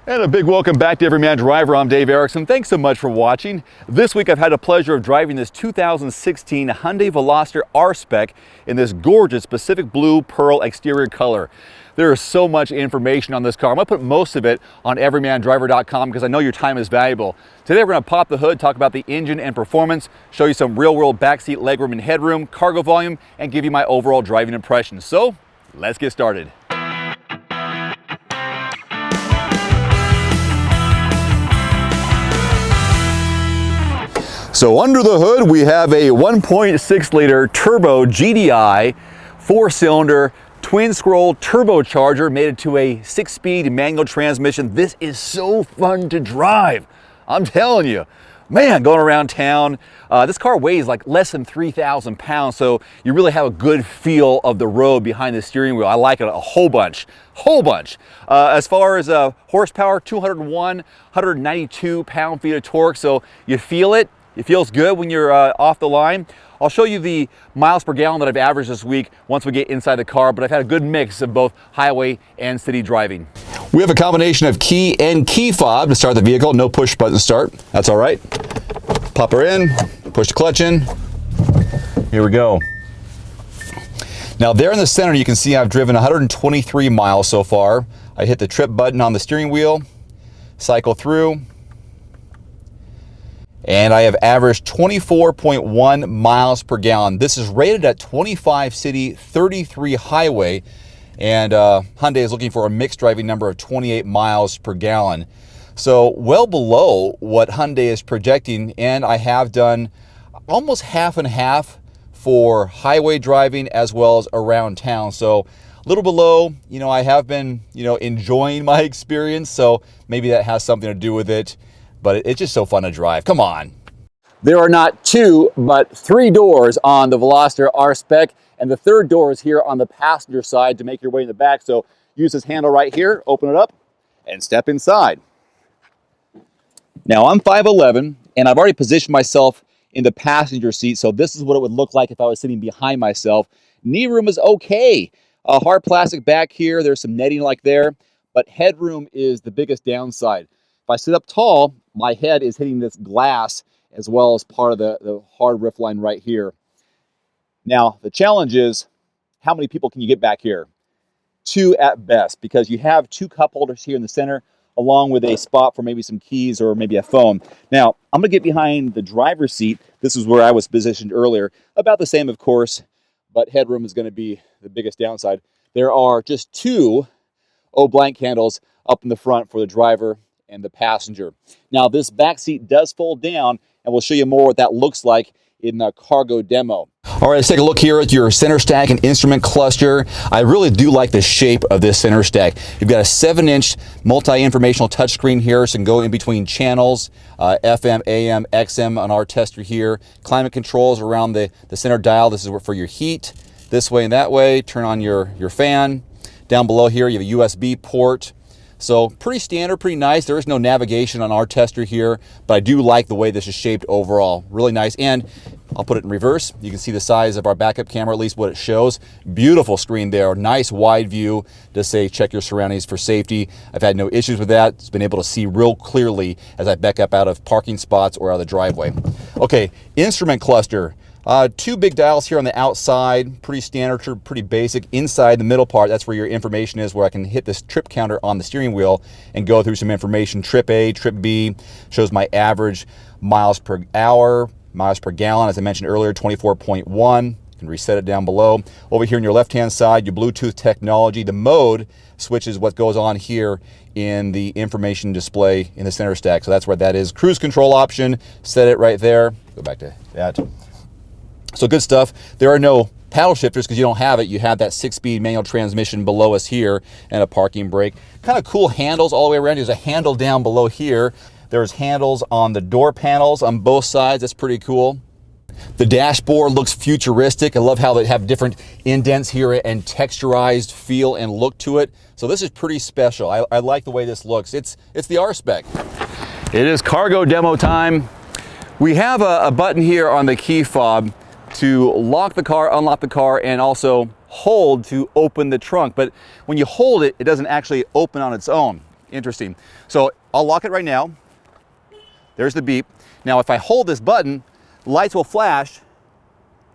And a big welcome back to Everyman Driver. I'm Dave Erickson. Thanks so much for watching. This week I've had the pleasure of driving this 2016 Hyundai Veloster R-Spec in this gorgeous Pacific Blue Pearl exterior color. There is so much information on this car. I'm going to put most of it on everymandriver.com because I know your time is valuable. Today we're going to pop the hood, talk about the engine and performance, show you some real-world backseat legroom and headroom, cargo volume, and give you my overall driving impressions. So let's get started. So under the hood, we have a 1.6 liter turbo GDI, 4-cylinder, twin scroll turbocharger, made it to a 6-speed manual transmission. This is so fun to drive. I'm telling you, man, going around town. This car weighs like less than 3,000 pounds, so you really have a good feel of the road behind the steering wheel. I like it a whole bunch. As far as horsepower, 201, 192 pound-feet of torque, so you feel it. It feels good when you're off the line. I'll show you the miles per gallon that I've averaged this week once we get inside the car, but I've had a good mix of both highway and city driving. We have a combination of key and key fob to start the vehicle. No push button start. That's all right. Pop her in, push the clutch in. Here we go. Now there in the center, you can see I've driven 123 miles so far. I hit the trip button on the steering wheel, cycle through, and I have averaged 24.1 miles per gallon. This is rated at 25 city, 33 highway, and Hyundai is looking for a mixed driving number of 28 miles per gallon. So well below what Hyundai is projecting, and I have done almost half and half for highway driving as well as around town. So a little below, I have been, enjoying my experience, so maybe that has something to do with it. But it's just so fun to drive. Come on. There are not 2, but 3 doors on the Veloster R-Spec, and the third door is here on the passenger side to make your way in the back. So use this handle right here, open it up, and step inside. Now I'm 5'11", and I've already positioned myself in the passenger seat, so this is what it would look like if I was sitting behind myself. Knee room is okay. Hard plastic back here, there's some netting like there, but headroom is the biggest downside. If I sit up tall, my head is hitting this glass as well as part of the hard roof line right here. Now, the challenge is, how many people can you get back here? 2 at best, because you have 2 cup holders here in the center, along with a spot for maybe some keys or maybe a phone. Now, I'm going to get behind the driver's seat. This is where I was positioned earlier. About the same, of course, but headroom is going to be the biggest downside. There are just 2 blank handles up in the front for the driver and the passenger. Now this back seat does fold down, and we'll show you more what that looks like in the cargo demo. All right, let's take a look here at your center stack and instrument cluster. I really do like the shape of this center stack. You've got a 7-inch multi-informational touchscreen here, so you can go in between channels, FM, AM, XM on our tester here. Climate controls around the center dial. This is for your heat, this way and that way. Turn on your fan. Down below here, you have a USB port. So pretty standard, pretty nice. There is no navigation on our tester here, but I do like the way this is shaped overall. Really nice. And I'll put it in reverse. You can see the size of our backup camera, at least what it shows. Beautiful screen there. Nice wide view to say check your surroundings for safety. I've had no issues with that. It's been able to see real clearly as I back up out of parking spots or out of the driveway. Okay, instrument cluster. 2 big dials here on the outside, pretty standard, pretty basic. Inside the middle part, that's where your information is, where I can hit this trip counter on the steering wheel and go through some information. Trip A, trip B, shows my average miles per hour, miles per gallon, as I mentioned earlier, 24.1. You can reset it down below. Over here on your left-hand side, your Bluetooth technology. The mode switches what goes on here in the information display in the center stack. So that's where that is. Cruise control option, set it right there. Go back to that. So good stuff. There are no paddle shifters because you don't have it. You have that 6-speed manual transmission below us here and a parking brake. Kind of cool handles all the way around. There's a handle down below here. There's handles on the door panels on both sides. That's pretty cool. The dashboard looks futuristic. I love how they have different indents here and texturized feel and look to it. So this is pretty special. I like the way this looks. It's the R-Spec. It is cargo demo time. We have a button here on the key fob to lock the car, unlock the car, and also hold to open the trunk. But when you hold it, it doesn't actually open on its own. Interesting. So I'll lock it right now. There's the beep. Now if I hold this button, lights will flash,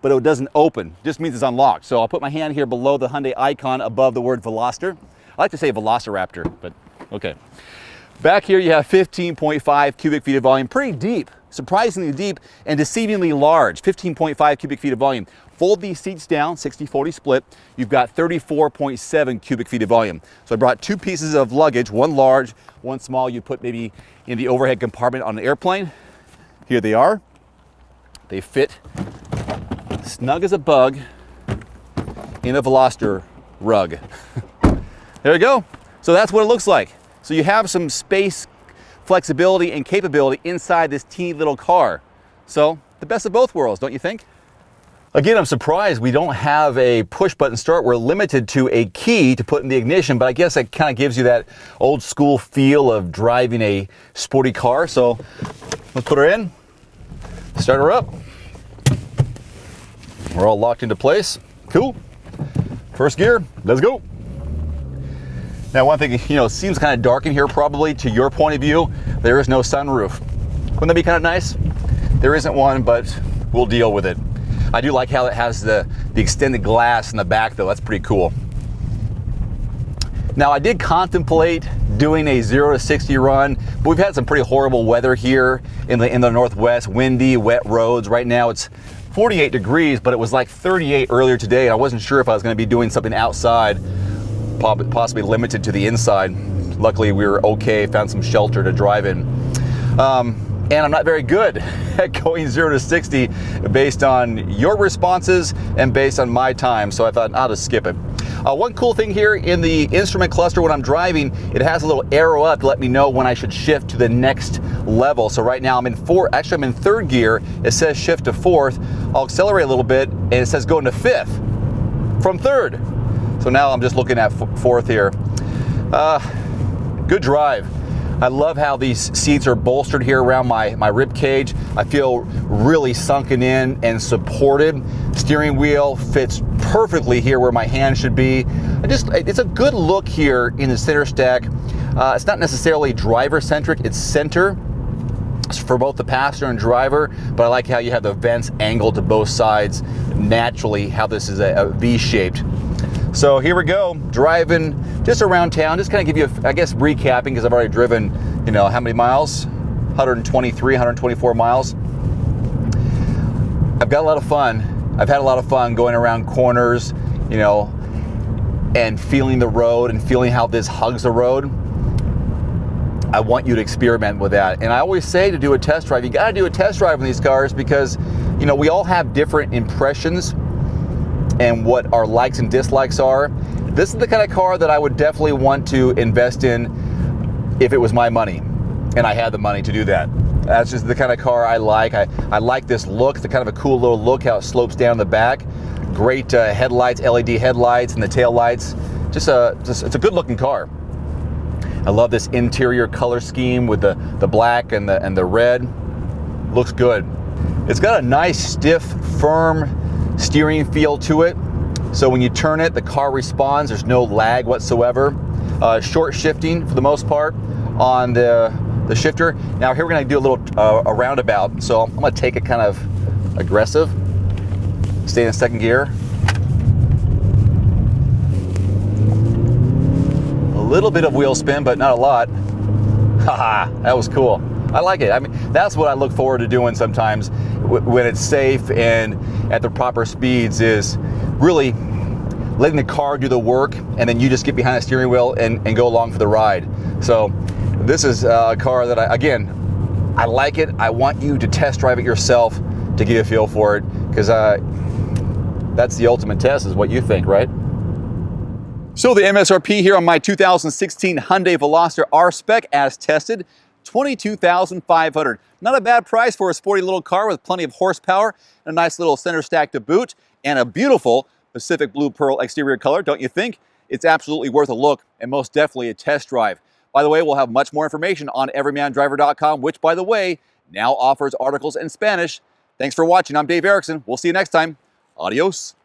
but it doesn't open. Just means it's unlocked. So I'll put my hand here below the Hyundai icon above the word Veloster. I like to say Velociraptor, but okay. Back here you have 15.5 cubic feet of volume, pretty deep, surprisingly deep and deceivingly large, 15.5 cubic feet of volume. Fold these seats down, 60-40 split, you've got 34.7 cubic feet of volume. So I brought two pieces of luggage, one large, one small. You put maybe in the overhead compartment on an airplane. Here they are. They fit snug as a bug in a Veloster rug. There you go. So that's what it looks like. So you have some space, flexibility, and capability inside this teeny little car. So the best of both worlds, don't you think? Again, I'm surprised we don't have a push button start. We're limited to a key to put in the ignition, but I guess that kind of gives you that old school feel of driving a sporty car. So let's put her in, start her up. We're all locked into place. Cool. First gear, let's go. Now one thing, you know, it seems kind of dark in here probably to your point of view. There is no sunroof. Wouldn't that be kind of nice? There isn't one, but we'll deal with it. I do like how it has the extended glass in the back though. That's pretty cool. Now I did contemplate doing a 0 to 60 run, but we've had some pretty horrible weather here in the Northwest, windy, wet roads. Right now it's 48 degrees, but it was like 38 earlier today. I wasn't sure if I was going to be doing something outside, possibly limited to the inside. Luckily we were okay, found some shelter to drive in. And I'm not very good at going 0 to 60 based on your responses and based on my time, so I thought I'll just skip it. One cool thing here in the instrument cluster when I'm driving, it has a little arrow up to let me know when I should shift to the next level. So right now I'm in I'm in third gear. It says shift to fourth. I'll accelerate a little bit and it says go into fifth from third. So now I'm just looking at fourth here. Good drive. I love how these seats are bolstered here around my rib cage. I feel really sunken in and supported. Steering wheel fits perfectly here where my hand should be. It's a good look here in the center stack. It's not necessarily driver centric, it's center for both the passenger and driver, but I like how you have the vents angled to both sides naturally, how this is a V-shaped. So here we go, driving just around town, just kind of give you, I guess, recapping, because I've already driven, you know, how many miles? 123, 124 miles. I've got a lot of fun. I've had a lot of fun going around corners, you know, and feeling the road and feeling how this hugs the road. I want you to experiment with that. And I always say to do a test drive, you gotta do a test drive on these cars because, you know, we all have different impressions and what our likes and dislikes are. This is the kind of car that I would definitely want to invest in if it was my money and I had the money to do that. That's just the kind of car I like. I like this look. It's kind of a cool little look how it slopes down the back. Great headlights, LED headlights and the tail lights. It's a good looking car. I love this interior color scheme with the black and the red. Looks good. It's got a nice, stiff, firm steering feel to it. So when you turn it, the car responds. There's no lag whatsoever. Short shifting for the most part on the shifter. Now here we're going to do a little a roundabout. So I'm going to take it kind of aggressive. Stay in second gear. A little bit of wheel spin, but not a lot. Haha, that was cool. I like it. I mean, that's what I look forward to doing sometimes when it's safe and at the proper speeds, is really letting the car do the work and then you just get behind the steering wheel and go along for the ride. So this is a car that I like it. I want you to test drive it yourself to get a feel for it, because that's the ultimate test, is what you think, right? So the MSRP here on my 2016 Hyundai Veloster R-Spec as tested, $22,500. Not a bad price for a sporty little car with plenty of horsepower, and a nice little center stack to boot, and a beautiful Pacific Blue Pearl exterior color, don't you think? It's absolutely worth a look and most definitely a test drive. By the way, we'll have much more information on everymandriver.com, which, by the way, now offers articles in Spanish. Thanks for watching. I'm Dave Erickson. We'll see you next time. Adios.